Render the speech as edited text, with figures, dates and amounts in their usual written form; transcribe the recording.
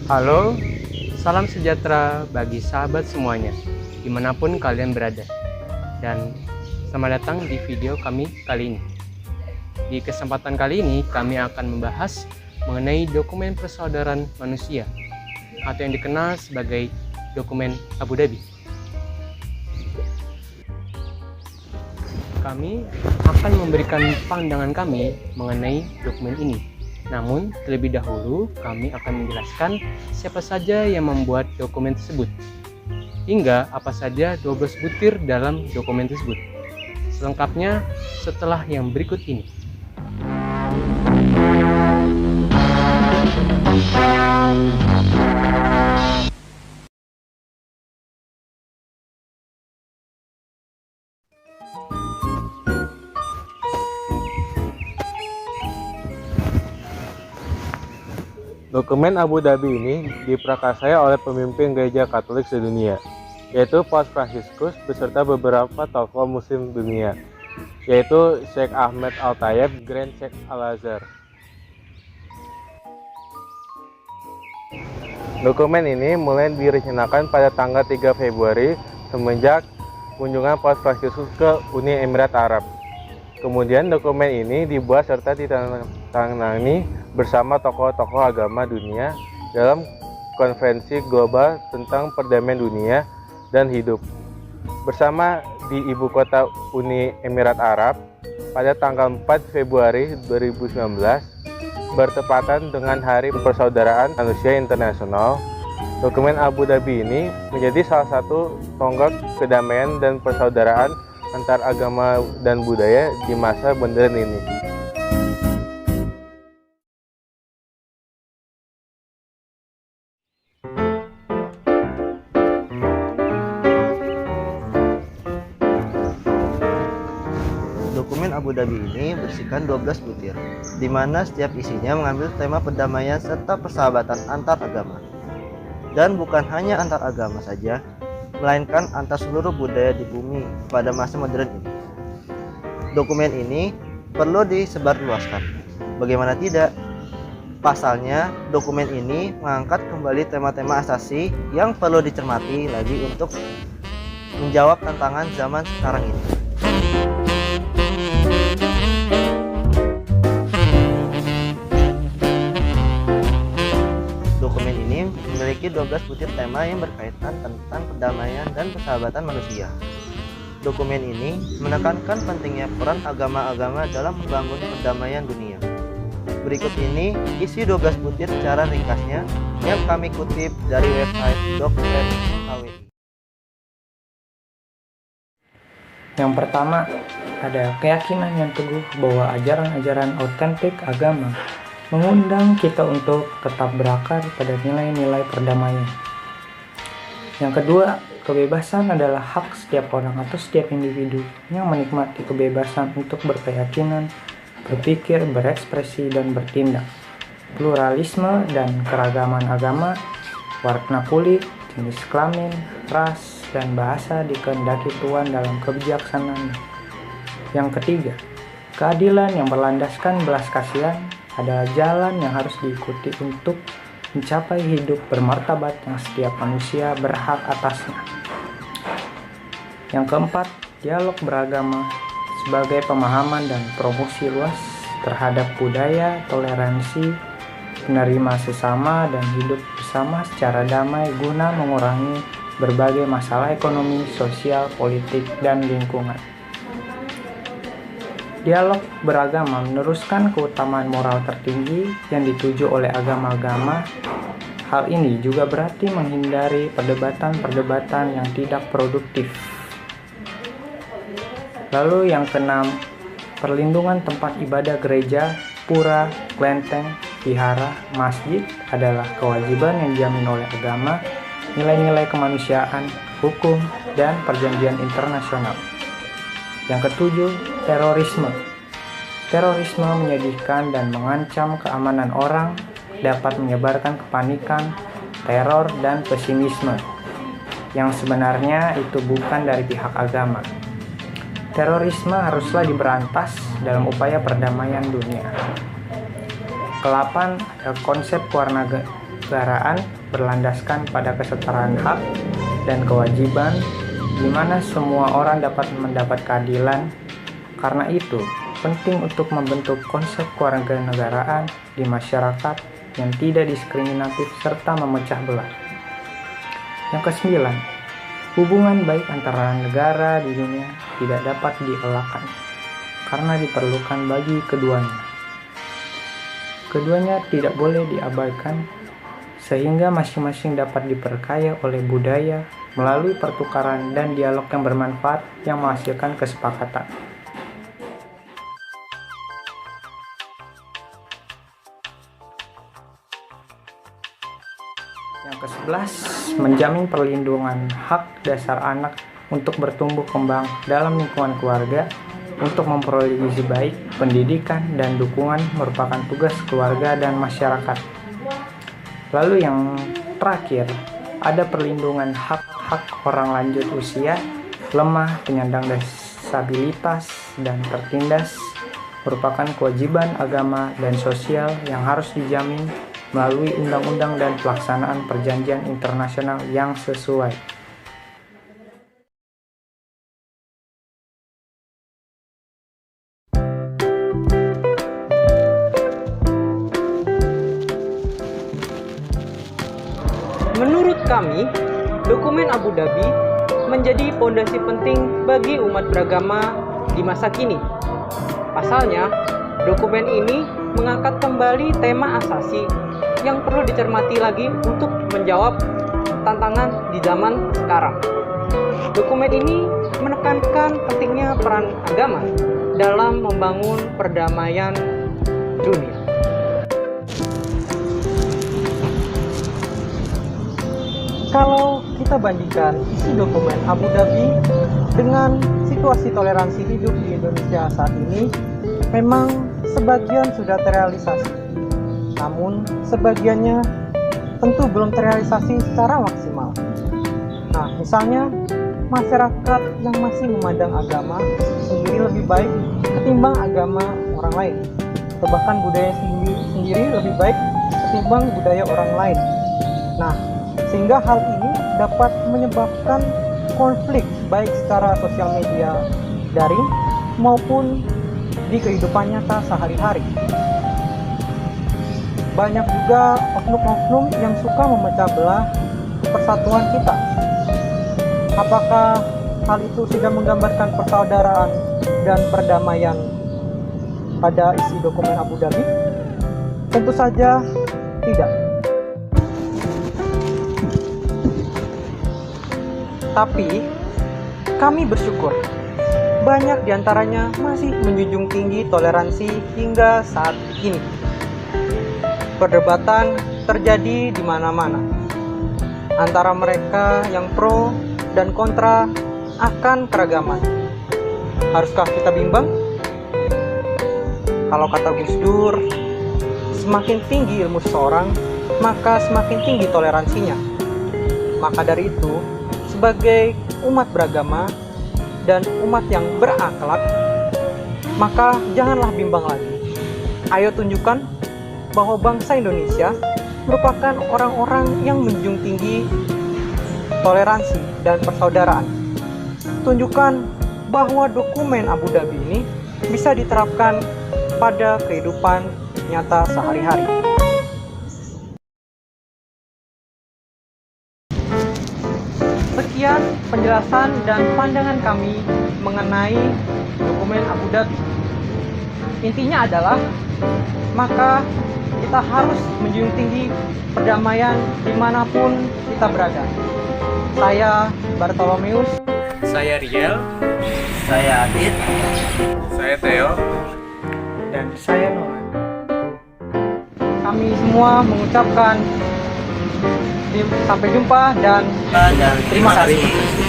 Halo, salam sejahtera bagi sahabat semuanya, dimanapun kalian berada. Dan selamat datang di video kami kali ini. Di kesempatan kali ini, kami akan membahas mengenai dokumen persaudaraan manusia, atau yang dikenal sebagai dokumen Abu Dhabi. Kami akan memberikan pandangan kami mengenai dokumen ini. Namun, terlebih dahulu kami akan menjelaskan siapa saja yang membuat dokumen tersebut, hingga apa saja 12 butir dalam dokumen tersebut. Selengkapnya setelah yang berikut ini. Dokumen Abu Dhabi ini diprakarsai oleh pemimpin gereja Katolik sedunia, yaitu Paus Fransiskus beserta beberapa tokoh muslim dunia, yaitu Sheikh Ahmed Al-Tayeb, Grand Sheikh Al-Azhar. Dokumen ini mulai direncanakan pada tanggal 3 Februari semenjak kunjungan Paus Fransiskus ke Uni Emirat Arab. Kemudian dokumen ini dibuat serta ditandatangani bersama tokoh-tokoh agama dunia dalam konferensi global tentang perdamaian dunia dan hidup bersama di ibu kota Uni Emirat Arab pada tanggal 4 Februari 2019 bertepatan dengan Hari Persaudaraan Manusia Internasional. Dokumen Abu Dhabi ini menjadi salah satu tonggak kedamaian dan persaudaraan antar agama dan budaya di masa modern ini. Dokumen Abu Dhabi ini berisikan 12 butir, di mana setiap isinya mengambil tema perdamaian serta persahabatan antar agama. Dan bukan hanya antar agama saja, melainkan antar seluruh budaya di bumi pada masa modern ini. Dokumen ini perlu disebarluaskan. Bagaimana tidak? Pasalnya, dokumen ini mengangkat kembali tema-tema asasi yang perlu dicermati lagi untuk menjawab tantangan zaman sekarang ini. Dokumen ini memiliki 12 butir tema yang berkaitan tentang perdamaian dan persahabatan manusia. Dokumen ini menekankan pentingnya peran agama-agama dalam membangun perdamaian dunia. Berikut ini isi 12 butir secara ringkasnya yang kami kutip dari website doc.kwi. Yang pertama, ada keyakinan yang teguh bahwa ajaran-ajaran otentik agama mengundang kita untuk tetap berakar pada nilai-nilai perdamaian. Yang kedua, kebebasan adalah hak setiap orang atau setiap individu yang menikmati kebebasan untuk berkeyakinan, berpikir, berekspresi, dan bertindak. Pluralisme dan keragaman agama, warna kulit, jenis kelamin, ras, dan bahasa dikehendaki Tuhan dalam kebijaksanaan. Yang ketiga, keadilan yang berlandaskan belas kasihan adalah jalan yang harus diikuti untuk mencapai hidup bermartabat yang setiap manusia berhak atasnya. Yang keempat, dialog beragama sebagai pemahaman dan promosi luas terhadap budaya, toleransi, menerima sesama, dan hidup bersama secara damai guna mengurangi berbagai masalah ekonomi, sosial, politik, dan lingkungan. Dialog beragama meneruskan keutamaan moral tertinggi yang dituju oleh agama-agama. Hal ini juga berarti menghindari perdebatan-perdebatan yang tidak produktif. Lalu yang keenam, perlindungan tempat ibadah gereja, pura, kelenteng, vihara, masjid adalah kewajiban yang dijamin oleh agama, nilai-nilai kemanusiaan, hukum, dan perjanjian internasional. Yang ketujuh, terorisme. Terorisme menyedihkan dan mengancam keamanan orang, dapat menyebarkan kepanikan, teror, dan pesimisme, yang sebenarnya itu bukan dari pihak agama. Terorisme haruslah diberantas dalam upaya perdamaian dunia. Ke-8, ada konsep Kenegaraan berlandaskan pada kesetaraan hak dan kewajiban, di mana semua orang dapat mendapat keadilan. Karena itu, penting untuk membentuk konsep kewarganegaraan di masyarakat yang tidak diskriminatif serta memecah belah. Yang kesembilan, hubungan baik antara negara di dunia tidak dapat dielakkan karena diperlukan bagi keduanya. Keduanya tidak boleh diabaikan sehingga masing-masing dapat diperkaya oleh budaya melalui pertukaran dan dialog yang bermanfaat yang menghasilkan kesepakatan. Yang ke-11, menjamin perlindungan hak dasar anak untuk bertumbuh kembang dalam lingkungan keluarga untuk memperoleh gizi baik, pendidikan, dan dukungan merupakan tugas keluarga dan masyarakat. Lalu yang terakhir, ada perlindungan hak-hak orang lanjut usia, lemah, penyandang disabilitas, dan tertindas merupakan kewajiban agama dan sosial yang harus dijamin melalui undang-undang dan pelaksanaan perjanjian internasional yang sesuai. Menurut kami, dokumen Abu Dhabi menjadi fondasi penting bagi umat beragama di masa kini. Pasalnya, dokumen ini mengangkat kembali tema asasi yang perlu dicermati lagi untuk menjawab tantangan di zaman sekarang. Dokumen ini menekankan pentingnya peran agama dalam membangun perdamaian dunia. Kalau kita bandingkan isi dokumen Abu Dhabi dengan situasi toleransi hidup di Indonesia saat ini, memang sebagian sudah terrealisasi. Namun, sebagiannya tentu belum terrealisasi secara maksimal. Nah, misalnya masyarakat yang masih memandang agama sendiri lebih baik ketimbang agama orang lain, atau bahkan budaya sendiri lebih baik ketimbang budaya orang lain. Nah, sehingga hal ini dapat menyebabkan konflik baik secara sosial media daring maupun di kehidupan nyata sehari-hari. Banyak juga oknum-oknum yang suka memecah belah persatuan kita. Apakah hal itu sudah menggambarkan persaudaraan dan perdamaian pada isi dokumen Abu Dhabi? Tentu saja tidak. Tapi, kami bersyukur banyak diantaranya masih menjunjung tinggi toleransi hingga saat ini. Perdebatan terjadi di mana-mana antara mereka yang pro dan kontra akan keragaman. Haruskah kita bimbang? Kalau kata Gus Dur, semakin tinggi ilmu seseorang, maka semakin tinggi toleransinya. Maka dari itu, sebagai umat beragama dan umat yang berakhlak, maka janganlah bimbang lagi. Ayo tunjukkan bahwa bangsa Indonesia merupakan orang-orang yang menjunjung tinggi toleransi dan persaudaraan. Tunjukkan bahwa dokumen Abu Dhabi ini bisa diterapkan pada kehidupan nyata sehari-hari. Sekian penjelasan dan pandangan kami mengenai dokumen Abu Dhabi. Intinya adalah, maka kita harus menjunjung tinggi perdamaian dimanapun kita berada. Saya Bartolomeus. Saya Riel. Saya Adit. Saya Theo. Dan saya Nolan. Kami semua mengucapkan sampai jumpa dan Dan terima kasih.